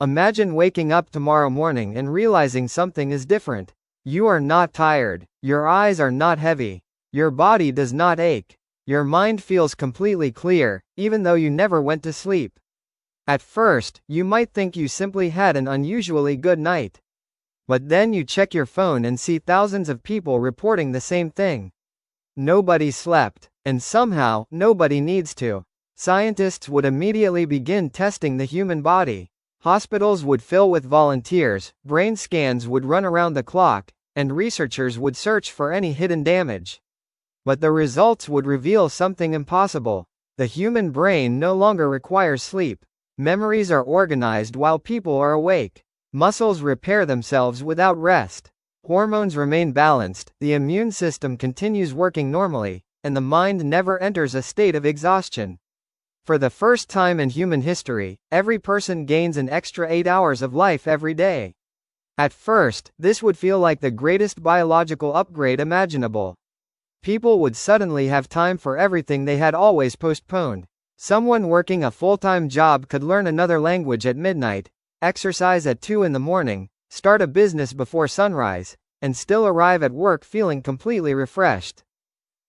Imagine waking up tomorrow morning and realizing something is different. You are not tired. Your eyes are not heavy. Your body does not ache. Your mind feels completely clear, even though you never went to sleep. At first, you might think you simply had an unusually good night. But then you check your phone and see thousands of people reporting the same thing. Nobody slept. And somehow, nobody needs to. Scientists would immediately begin testing the human body. Hospitals would fill with volunteers, brain scans would run around the clock, and researchers would search for any hidden damage. But the results would reveal something impossible. The human brain no longer requires sleep. Memories are organized while people are awake. Muscles repair themselves without rest. Hormones remain balanced, the immune system continues working normally, and the mind never enters a state of exhaustion. For the first time in human history, every person gains an extra 8 hours of life every day. At first, this would feel like the greatest biological upgrade imaginable. People would suddenly have time for everything they had always postponed. Someone working a full-time job could learn another language at midnight, exercise at 2 in the morning, start a business before sunrise, and still arrive at work feeling completely refreshed.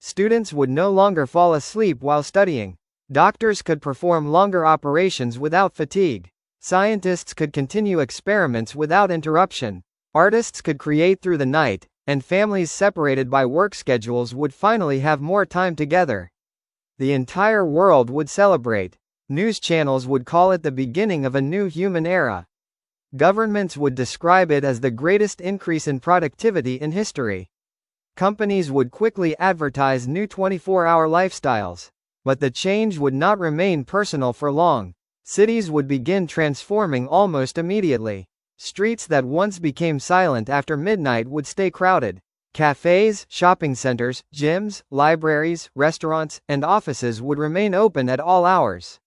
Students would no longer fall asleep while studying. Doctors could perform longer operations without fatigue. Scientists could continue experiments without interruption. Artists could create through the night, and families separated by work schedules would finally have more time together. The entire world would celebrate. News channels would call it the beginning of a new human era. Governments would describe it as the greatest increase in productivity in history. Companies would quickly advertise new 24-hour lifestyles. But the change would not remain personal for long. Cities would begin transforming almost immediately. Streets that once became silent after midnight would stay crowded. Cafes, shopping centers, gyms, libraries, restaurants, and offices would remain open at all hours.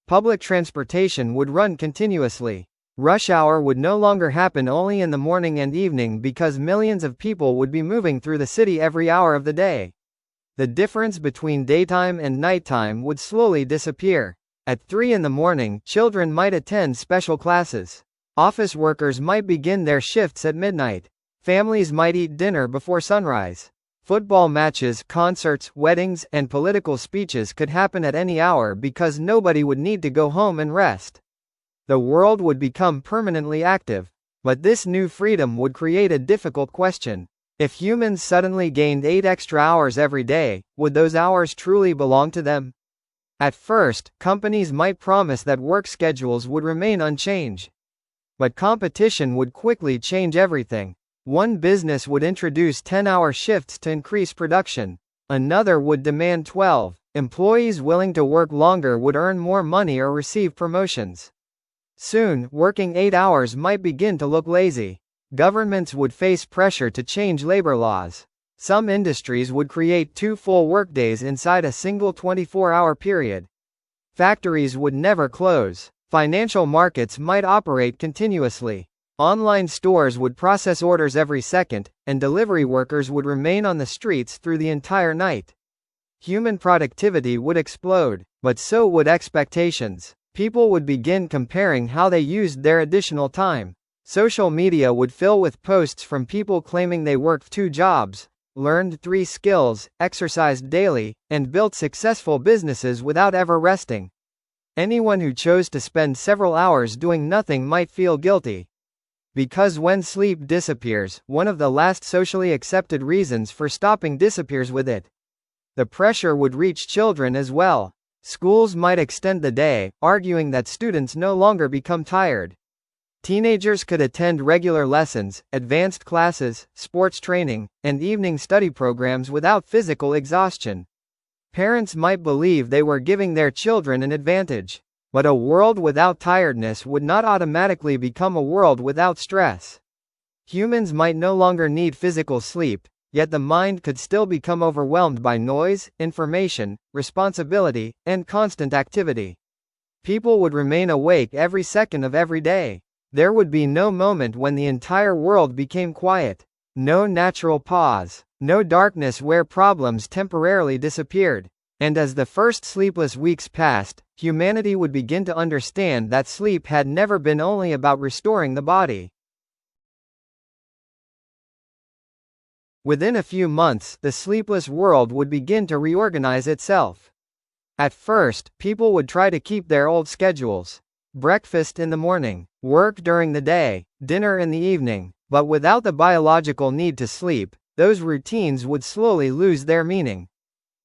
Public transportation would run continuously. Rush hour would no longer happen only in the morning and evening because millions of people would be moving through the city every hour of the day. The difference between daytime and nighttime would slowly disappear. At 3 in the morning, children might attend special classes. Office workers might begin their shifts at midnight. Families might eat dinner before sunrise. Football matches, concerts, weddings, and political speeches could happen at any hour because nobody would need to go home and rest. The world would become permanently active. But this new freedom would create a difficult question. If humans suddenly gained 8 extra hours every day, would those hours truly belong to them? At first, companies might promise that work schedules would remain unchanged. But competition would quickly change everything. One business would introduce 10-hour shifts to increase production. Another would demand 12. Employees willing to work longer would earn more money or receive promotions. Soon, working 8 hours might begin to look lazy. Governments would face pressure to change labor laws. Some industries would create 2 full workdays inside a single 24-hour period. Factories would never close. Financial markets might operate continuously. Online stores would process orders every second, and delivery workers would remain on the streets through the entire night. Human productivity would explode, but so would expectations. People would begin comparing how they used their additional time. Social media would fill with posts from people claiming they worked 2 jobs, learned 3 skills, exercised daily, and built successful businesses without ever resting. Anyone who chose to spend several hours doing nothing might feel guilty. Because when sleep disappears, one of the last socially accepted reasons for stopping disappears with it. The pressure would reach children as well. Schools might extend the day, arguing that students no longer become tired. Teenagers could attend regular lessons, advanced classes, sports training, and evening study programs without physical exhaustion. Parents might believe they were giving their children an advantage. But a world without tiredness would not automatically become a world without stress. Humans might no longer need physical sleep, yet the mind could still become overwhelmed by noise, information, responsibility, and constant activity. People would remain awake every second of every day. There would be no moment when the entire world became quiet. No natural pause. No darkness where problems temporarily disappeared. And as the first sleepless weeks passed, humanity would begin to understand that sleep had never been only about restoring the body. Within a few months, the sleepless world would begin to reorganize itself. At first, people would try to keep their old schedules. Breakfast in the morning, work during the day, dinner in the evening, but without the biological need to sleep, those routines would slowly lose their meaning.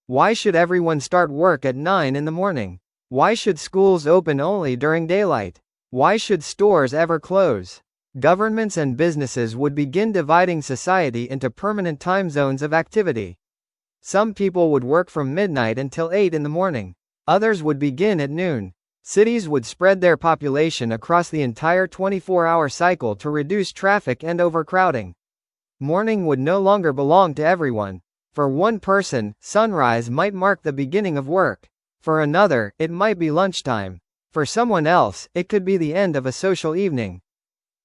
Why should everyone start work at 9 in the morning? Why should schools open only during daylight? Why should stores ever close? Governments and businesses would begin dividing society into permanent time zones of activity. Some people would work from midnight until 8 in the morning. Others would begin at noon. Cities would spread their population across the entire 24-hour cycle to reduce traffic and overcrowding. Morning would no longer belong to everyone. For one person, sunrise might mark the beginning of work. For another, it might be lunchtime. For someone else, it could be the end of a social evening.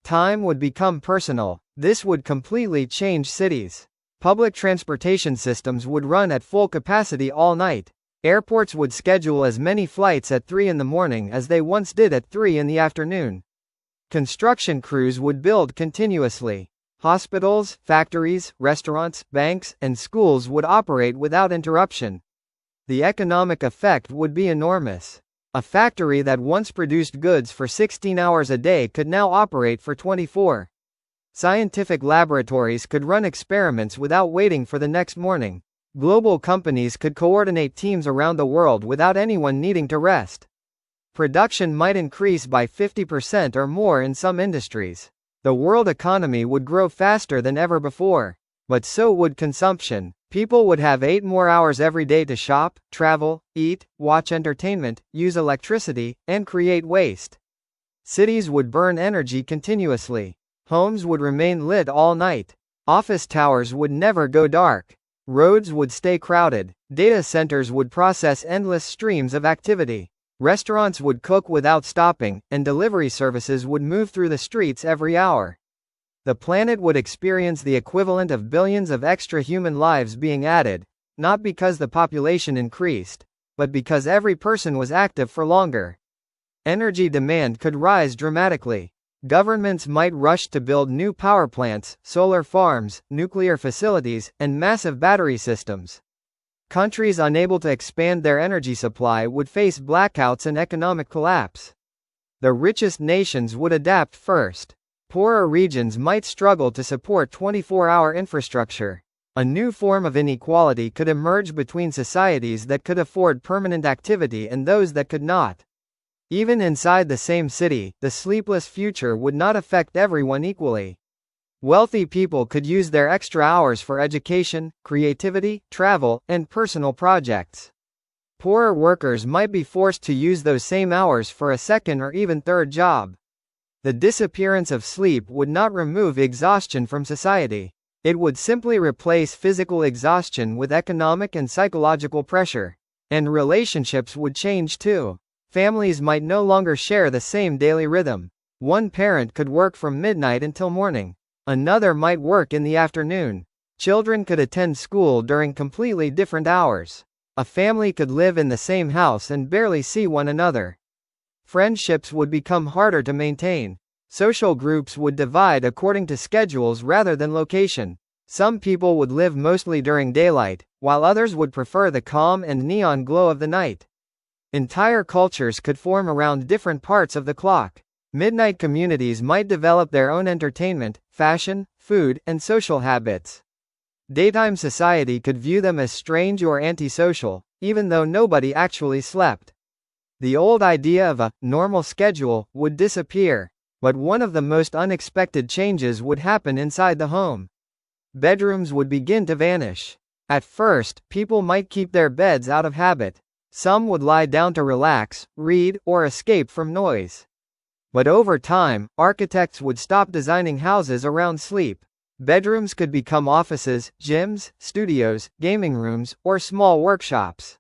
Time would become personal. This would completely change cities. Public transportation systems would run at full capacity all night. Airports would schedule as many flights at 3 in the morning as they once did at 3 in the afternoon. Construction crews would build continuously. Hospitals, factories, restaurants, banks, and schools would operate without interruption. The economic effect would be enormous. A factory that once produced goods for 16 hours a day could now operate for 24. Scientific laboratories could run experiments without waiting for the next morning. Global companies could coordinate teams around the world without anyone needing to rest. Production might increase by 50% or more in some industries. The world economy would grow faster than ever before. But so would consumption. People would have 8 more hours every day to shop, travel, eat, watch entertainment, use electricity, and create waste. Cities would burn energy continuously. Homes would remain lit all night. Office towers would never go dark. Roads would stay crowded. Data centers would process endless streams of activity. Restaurants would cook without stopping, and delivery services would move through the streets every hour. The planet would experience the equivalent of billions of extra human lives being added, not because the population increased, but because every person was active for longer. Energy demand could rise dramatically. Governments might rush to build new power plants, solar farms, nuclear facilities, and massive battery systems. Countries unable to expand their energy supply would face blackouts and economic collapse. The richest nations would adapt first. Poorer regions might struggle to support 24-hour infrastructure. A new form of inequality could emerge between societies that could afford permanent activity and those that could not. Even inside the same city, the sleepless future would not affect everyone equally. Wealthy people could use their extra hours for education, creativity, travel, and personal projects. Poorer workers might be forced to use those same hours for a second or even third job. The disappearance of sleep would not remove exhaustion from society. It would simply replace physical exhaustion with economic and psychological pressure. And relationships would change too. Families might no longer share the same daily rhythm. One parent could work from midnight until morning. Another might work in the afternoon. Children could attend school during completely different hours. A family could live in the same house and barely see one another. Friendships would become harder to maintain. Social groups would divide according to schedules rather than location. Some people would live mostly during daylight, while others would prefer the calm and neon glow of the night. Entire cultures could form around different parts of the clock. Midnight communities might develop their own entertainment, fashion, food, and social habits. Daytime society could view them as strange or antisocial, even though nobody actually slept. The old idea of a normal schedule would disappear, but one of the most unexpected changes would happen inside the home. Bedrooms would begin to vanish. At first, people might keep their beds out of habit. Some would lie down to relax, read, or escape from noise. But over time, architects would stop designing houses around sleep. Bedrooms could become offices, gyms, studios, gaming rooms, or small workshops.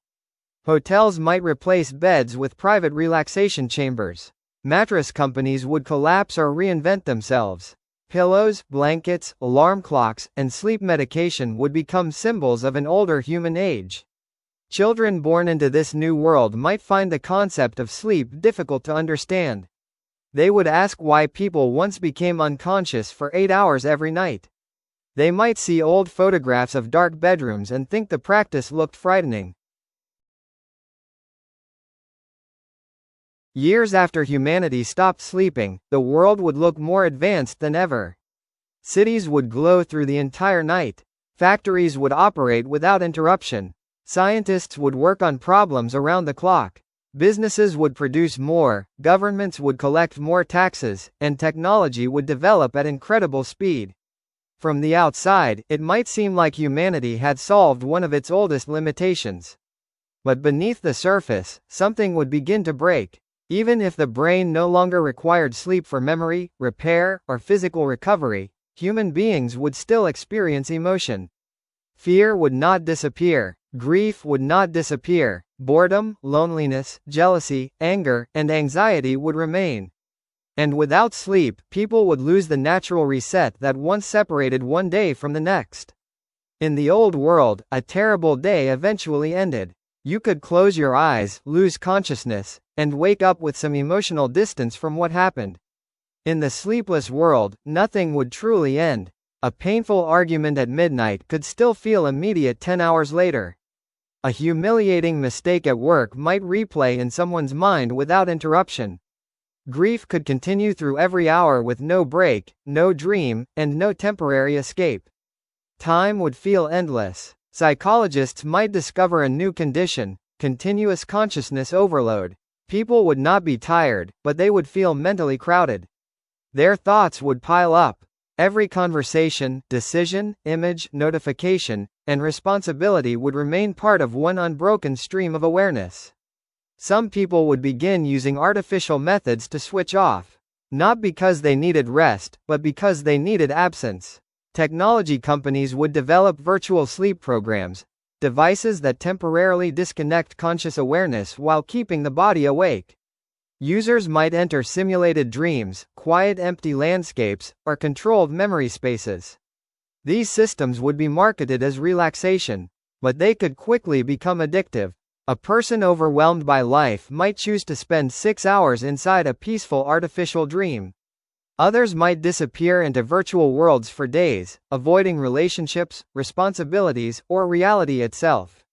Hotels might replace beds with private relaxation chambers. Mattress companies would collapse or reinvent themselves. Pillows, blankets, alarm clocks, and sleep medication would become symbols of an older human age. Children born into this new world might find the concept of sleep difficult to understand. They would ask why people once became unconscious for 8 hours every night. They might see old photographs of dark bedrooms and think the practice looked frightening. Years after humanity stopped sleeping, the world would look more advanced than ever. Cities would glow through the entire night. Factories would operate without interruption. Scientists would work on problems around the clock. Businesses would produce more, governments would collect more taxes, and technology would develop at incredible speed. From the outside, it might seem like humanity had solved one of its oldest limitations. But beneath the surface, something would begin to break. Even if the brain no longer required sleep for memory, repair, or physical recovery, human beings would still experience emotion. Fear would not disappear. Grief would not disappear. Boredom, loneliness, jealousy, anger, and anxiety would remain. And without sleep, people would lose the natural reset that once separated one day from the next. In the old world, a terrible day eventually ended. You could close your eyes, lose consciousness, and wake up with some emotional distance from what happened. In the sleepless world, nothing would truly end. A painful argument at midnight could still feel immediate 10 hours later. A humiliating mistake at work might replay in someone's mind without interruption. Grief could continue through every hour with no break, no dream, and no temporary escape. Time would feel endless. Psychologists might discover a new condition, continuous consciousness overload. People would not be tired, but they would feel mentally crowded. Their thoughts would pile up. Every conversation, decision, image, notification, and responsibility would remain part of one unbroken stream of awareness. Some people would begin using artificial methods to switch off. Not because they needed rest, but because they needed absence. Technology companies would develop virtual sleep programs, devices that temporarily disconnect conscious awareness while keeping the body awake. Users might enter simulated dreams, quiet empty landscapes, or controlled memory spaces. These systems would be marketed as relaxation, but they could quickly become addictive. A person overwhelmed by life might choose to spend 6 hours inside a peaceful artificial dream. Others might disappear into virtual worlds for days, avoiding relationships, responsibilities, or reality itself.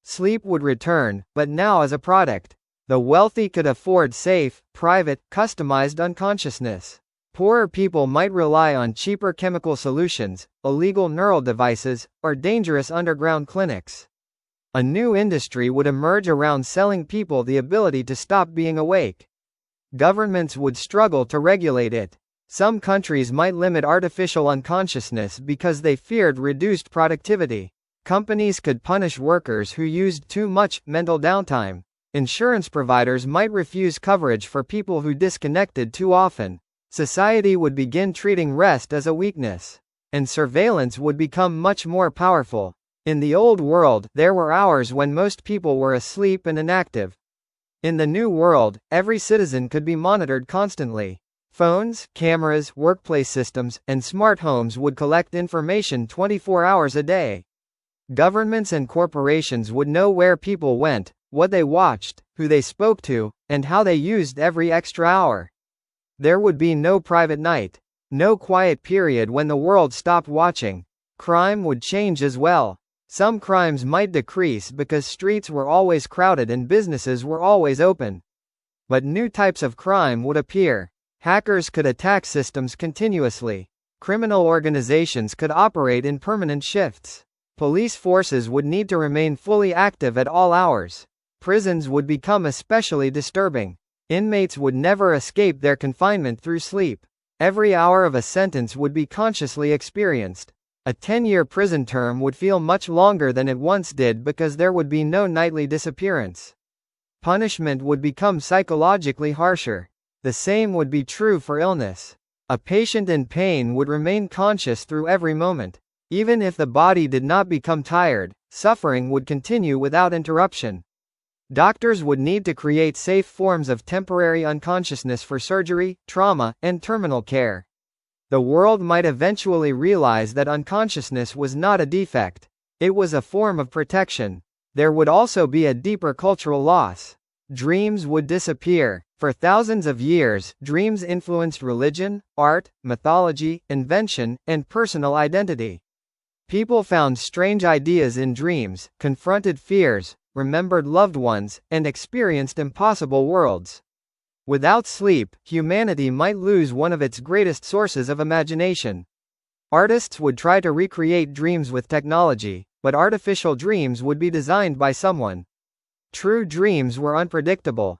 Sleep would return, but now as a product. The wealthy could afford safe, private, customized unconsciousness. Poorer people might rely on cheaper chemical solutions, illegal neural devices, or dangerous underground clinics. A new industry would emerge around selling people the ability to stop being awake. Governments would struggle to regulate it. Some countries might limit artificial unconsciousness because they feared reduced productivity. Companies could punish workers who used too much mental downtime. Insurance providers might refuse coverage for people who disconnected too often. Society would begin treating rest as a weakness. And surveillance would become much more powerful. In the old world, there were hours when most people were asleep and inactive. In the new world, every citizen could be monitored constantly. Phones, cameras, workplace systems, and smart homes would collect information 24 hours a day. Governments and corporations would know where people went, what they watched, who they spoke to, and how they used every extra hour. There would be no private night. No quiet period when the world stopped watching. Crime would change as well. Some crimes might decrease because streets were always crowded and businesses were always open. But new types of crime would appear. Hackers could attack systems continuously. Criminal organizations could operate in permanent shifts. Police forces would need to remain fully active at all hours. Prisons would become especially disturbing. Inmates would never escape their confinement through sleep. Every hour of a sentence would be consciously experienced. A 10-year prison term would feel much longer than it once did because there would be no nightly disappearance. Punishment would become psychologically harsher. The same would be true for illness. A patient in pain would remain conscious through every moment. Even if the body did not become tired, suffering would continue without interruption. Doctors would need to create safe forms of temporary unconsciousness for surgery, trauma, and terminal care. The world might eventually realize that unconsciousness was not a defect. It was a form of protection. There would also be a deeper cultural loss. Dreams would disappear. For thousands of years, dreams influenced religion, art, mythology, invention, and personal identity. People found strange ideas in dreams, confronted fears, remembered loved ones, and experienced impossible worlds. Without sleep, humanity might lose one of its greatest sources of imagination. Artists would try to recreate dreams with technology, but artificial dreams would be designed by someone. True dreams were unpredictable.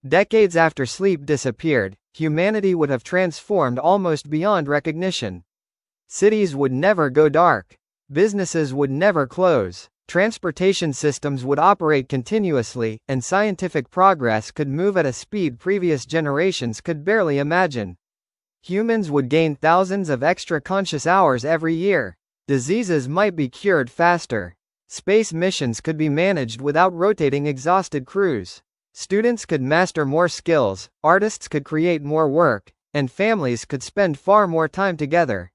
Decades after sleep disappeared, humanity would have transformed almost beyond recognition. Cities would never go dark. Businesses would never close. Transportation systems would operate continuously, and scientific progress could move at a speed previous generations could barely imagine. Humans would gain thousands of extra conscious hours every year. Diseases might be cured faster. Space missions could be managed without rotating exhausted crews. Students could master more skills, artists could create more work, and families could spend far more time together.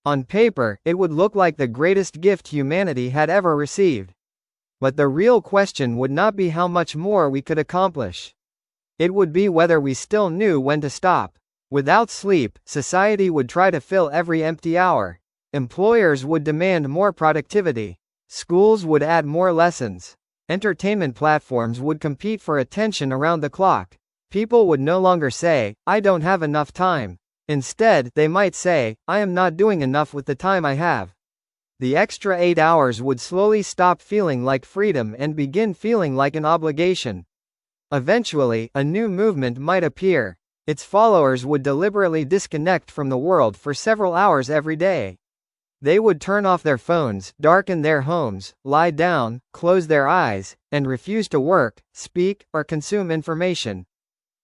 On paper, it would look like the greatest gift humanity had ever received. But the real question would not be how much more we could accomplish. It would be whether we still knew when to stop. Without sleep, society would try to fill every empty hour. Employers would demand more productivity. Schools would add more lessons. Entertainment platforms would compete for attention around the clock. People would no longer say, "I don't have enough time." Instead, they might say, "I am not doing enough with the time I have." The extra 8 hours would slowly stop feeling like freedom and begin feeling like an obligation. Eventually, a new movement might appear. Its followers would deliberately disconnect from the world for several hours every day. They would turn off their phones, darken their homes, lie down, close their eyes, and refuse to work, speak, or consume information.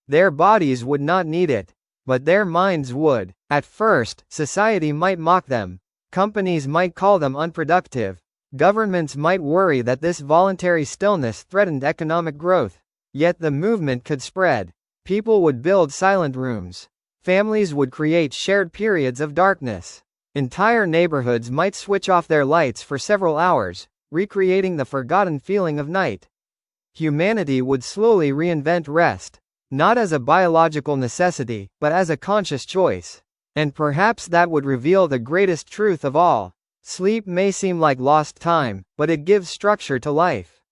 Their bodies would not need it, but their minds would. At first, society might mock them. Companies might call them unproductive. Governments might worry that this voluntary stillness threatened economic growth. Yet the movement could spread. People would build silent rooms. Families would create shared periods of darkness. Entire neighborhoods might switch off their lights for several hours, recreating the forgotten feeling of night. Humanity would slowly reinvent rest, not as a biological necessity, but as a conscious choice. And perhaps that would reveal the greatest truth of all. Sleep may seem like lost time, but it gives structure to life.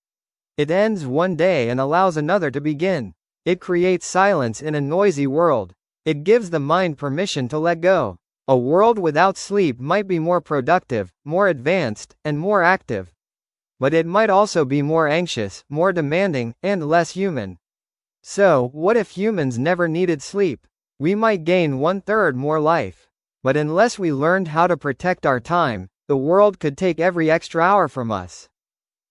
It ends one day and allows another to begin. It creates silence in a noisy world. It gives the mind permission to let go. A world without sleep might be more productive, more advanced, and more active. But it might also be more anxious, more demanding, and less human. So, what if humans never needed sleep? We might gain 1/3 more life. But unless we learned how to protect our time, the world could take every extra hour from us.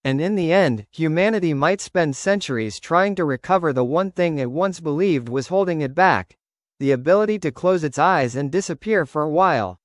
And in the end, humanity might spend centuries trying to recover the one thing it once believed was holding it back: the ability to close its eyes and disappear for a while.